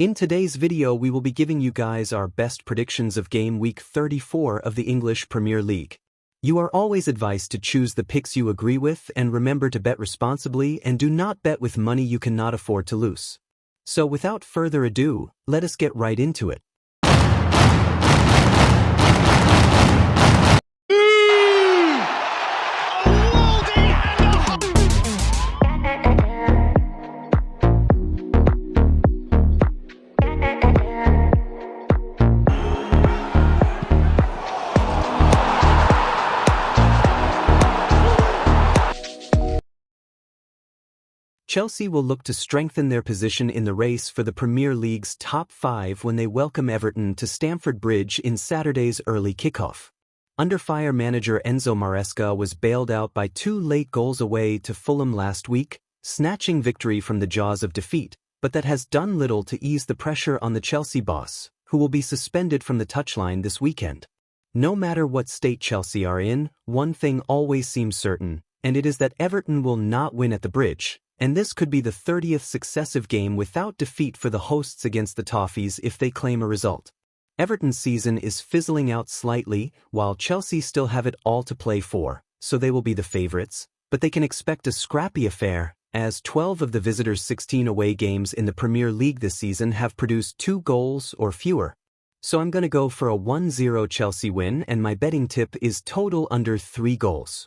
In today's video we will be giving you guys our best predictions of game week 34 of the English Premier League. You are always advised to choose the picks you agree with and remember to bet responsibly and do not bet with money you cannot afford to lose. So without further ado, let us get right into it. Chelsea will look to strengthen their position in the race for the Premier League's top 5 when they welcome Everton to Stamford Bridge in Saturday's early kickoff. Under fire manager Enzo Maresca was bailed out by 2 late goals away to Fulham last week, snatching victory from the jaws of defeat, but that has done little to ease the pressure on the Chelsea boss, who will be suspended from the touchline this weekend. No matter what state Chelsea are in, one thing always seems certain, and it is that Everton will not win at the Bridge. And this could be the 30th successive game without defeat for the hosts against the Toffees if they claim a result. Everton's season is fizzling out slightly, while Chelsea still have it all to play for, so they will be the favourites, but they can expect a scrappy affair, as 12 of the visitors' 16 away games in the Premier League this season have produced 2 goals or fewer. So I'm going to go for a 1-0 Chelsea win, and my betting tip is total under 3 goals.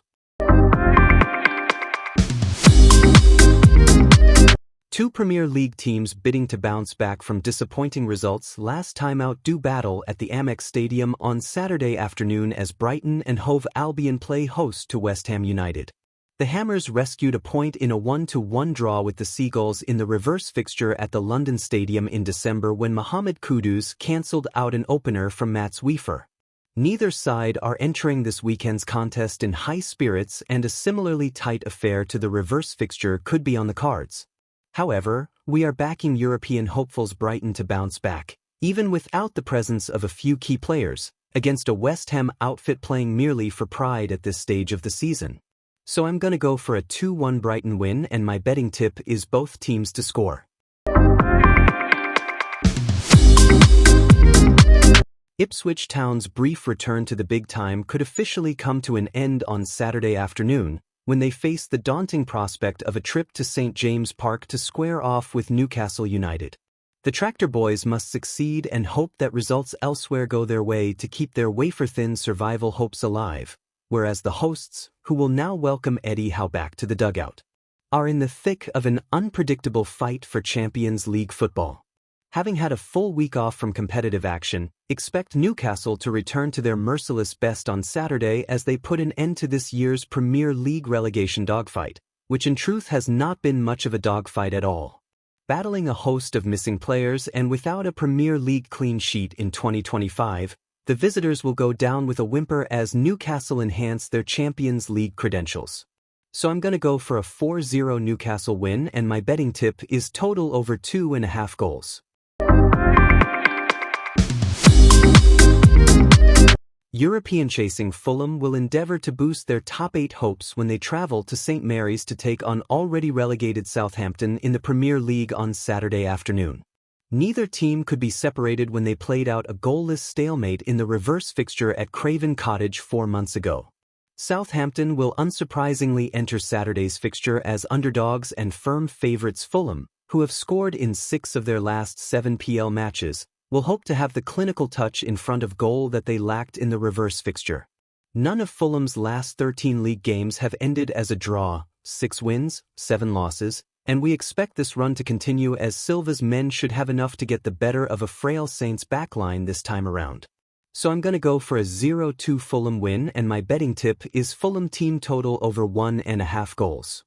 Two Premier League teams bidding to bounce back from disappointing results last time out do battle at the Amex Stadium on Saturday afternoon as Brighton and Hove Albion play host to West Ham United. The Hammers rescued a point in a 1-1 draw with the Seagulls in the reverse fixture at the London Stadium in December when Mohamed Kudus cancelled out an opener from Mats Wiefer. Neither side are entering this weekend's contest in high spirits, and a similarly tight affair to the reverse fixture could be on the cards. However, we are backing European hopefuls Brighton to bounce back, even without the presence of a few key players, against a West Ham outfit playing merely for pride at this stage of the season. So I'm going to go for a 2-1 Brighton win, and my betting tip is both teams to score. Ipswich Town's brief return to the big time could officially come to an end on Saturday afternoon, when they face the daunting prospect of a trip to St James Park to square off with Newcastle United. The Tractor Boys must succeed and hope that results elsewhere go their way to keep their wafer-thin survival hopes alive, whereas the hosts, who will now welcome Eddie Howe back to the dugout, are in the thick of an unpredictable fight for Champions League football. Having had a full week off from competitive action, expect Newcastle to return to their merciless best on Saturday as they put an end to this year's Premier League relegation dogfight, which in truth has not been much of a dogfight at all. Battling a host of missing players and without a Premier League clean sheet in 2025, the visitors will go down with a whimper as Newcastle enhance their Champions League credentials. So I'm going to go for a 4-0 Newcastle win, and my betting tip is total over 2.5 goals. European chasing Fulham will endeavour to boost their top 8 hopes when they travel to St Mary's to take on already relegated Southampton in the Premier League on Saturday afternoon. Neither team could be separated when they played out a goalless stalemate in the reverse fixture at Craven Cottage 4 months ago. Southampton will unsurprisingly enter Saturday's fixture as underdogs and firm favourites. Fulham, who have scored in 6 of their last 7 PL matches, will hope to have the clinical touch in front of goal that they lacked in the reverse fixture. None of Fulham's last 13 league games have ended as a draw, 6 wins, 7 losses, and we expect this run to continue as Silva's men should have enough to get the better of a frail Saints backline this time around. So I'm going to go for a 0-2 Fulham win, and my betting tip is Fulham team total over 1.5 goals.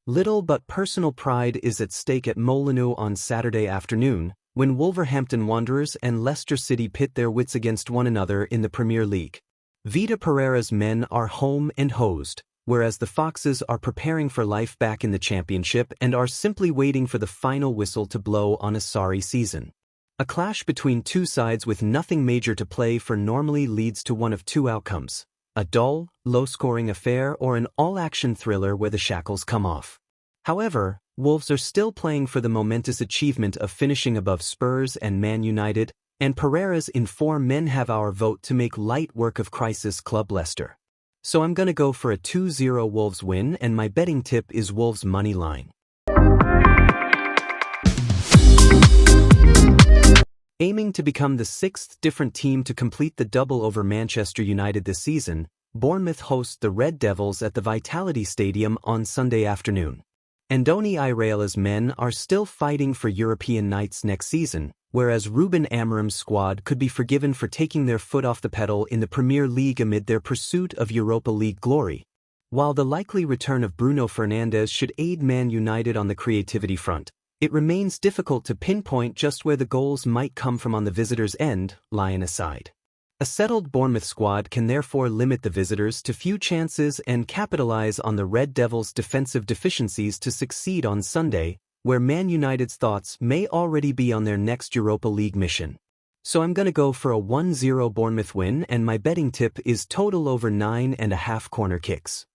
Little but personal pride is at stake at Molineux on Saturday afternoon, when Wolverhampton Wanderers and Leicester City pit their wits against one another in the Premier League. Vita Pereira's men are home and hosed, whereas the Foxes are preparing for life back in the Championship and are simply waiting for the final whistle to blow on a sorry season. A clash between two sides with nothing major to play for normally leads to one of 2 outcomes: a dull, low-scoring affair or an all-action thriller where the shackles come off. However, Wolves are still playing for the momentous achievement of finishing above Spurs and Man United, and Pereira's inform men have our vote to make light work of crisis club Leicester. So I'm gonna go for a 2-0 Wolves win, and my betting tip is Wolves money line. Aiming to become the sixth different team to complete the double over Manchester United this season, Bournemouth host the Red Devils at the Vitality Stadium on Sunday afternoon. Andoni Iraola's men are still fighting for European nights next season, whereas Ruben Amorim's squad could be forgiven for taking their foot off the pedal in the Premier League amid their pursuit of Europa League glory. While the likely return of Bruno Fernandes should aid Man United on the creativity front, it remains difficult to pinpoint just where the goals might come from on the visitors' end, Lion aside. A settled Bournemouth squad can therefore limit the visitors to few chances and capitalize on the Red Devils' defensive deficiencies to succeed on Sunday, where Man United's thoughts may already be on their next Europa League mission. So I'm gonna go for a 1-0 Bournemouth win, and my betting tip is total over 9.5 corner kicks.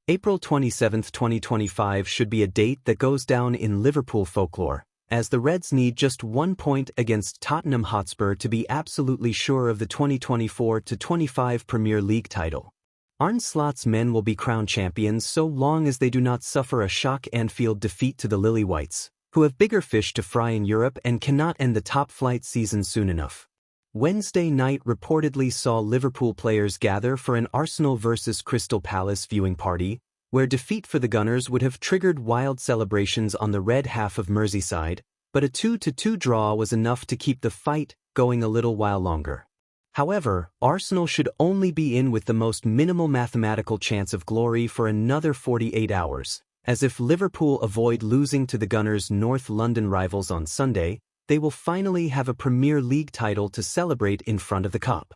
April 27, 2025 should be a date that goes down in Liverpool folklore, as the Reds need just 1 point against Tottenham Hotspur to be absolutely sure of the 2024-25 Premier League title. Arne Slot's men will be crowned champions so long as they do not suffer a shock Anfield defeat to the Lily-Whites, who have bigger fish to fry in Europe and cannot end the top-flight season soon enough. Wednesday night reportedly saw Liverpool players gather for an Arsenal vs Crystal Palace viewing party, where defeat for the Gunners would have triggered wild celebrations on the red half of Merseyside, but a 2-2 draw was enough to keep the fight going a little while longer. However, Arsenal should only be in with the most minimal mathematical chance of glory for another 48 hours, as if Liverpool avoid losing to the Gunners' North London rivals on Sunday, they will finally have a Premier League title to celebrate in front of the Kop.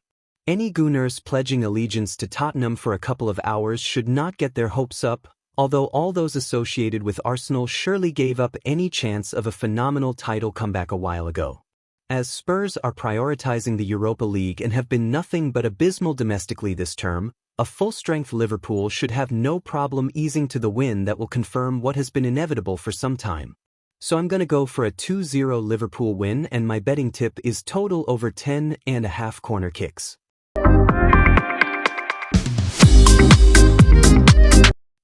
Any Gunners pledging allegiance to Tottenham for a couple of hours should not get their hopes up, although all those associated with Arsenal surely gave up any chance of a phenomenal title comeback a while ago. As Spurs are prioritizing the Europa League and have been nothing but abysmal domestically this term, a full-strength Liverpool should have no problem easing to the win that will confirm what has been inevitable for some time. So I'm gonna go for a 2-0 Liverpool win, and my betting tip is total over 10.5 corner kicks.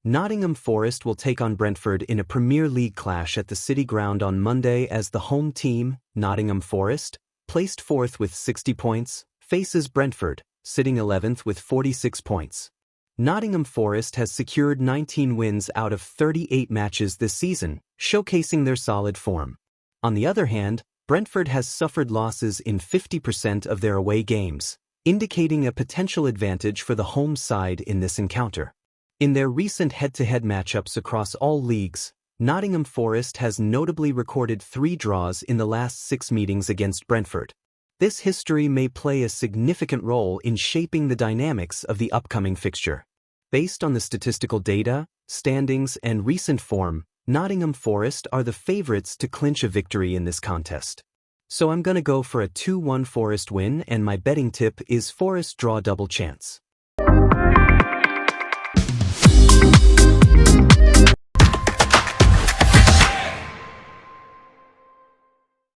Nottingham Forest will take on Brentford in a Premier League clash at the City Ground on Monday as the home team, Nottingham Forest, placed fourth with 60 points, faces Brentford, sitting 11th with 46 points. Nottingham Forest has secured 19 wins out of 38 matches this season, showcasing their solid form. On the other hand, Brentford has suffered losses in 50% of their away games, indicating a potential advantage for the home side in this encounter. In their recent head-to-head matchups across all leagues, Nottingham Forest has notably recorded 3 draws in the last 6 meetings against Brentford. This history may play a significant role in shaping the dynamics of the upcoming fixture. Based on the statistical data, standings, and recent form, Nottingham Forest are the favorites to clinch a victory in this contest. So I'm gonna go for a 2-1 Forest win, and my betting tip is Forest draw double chance.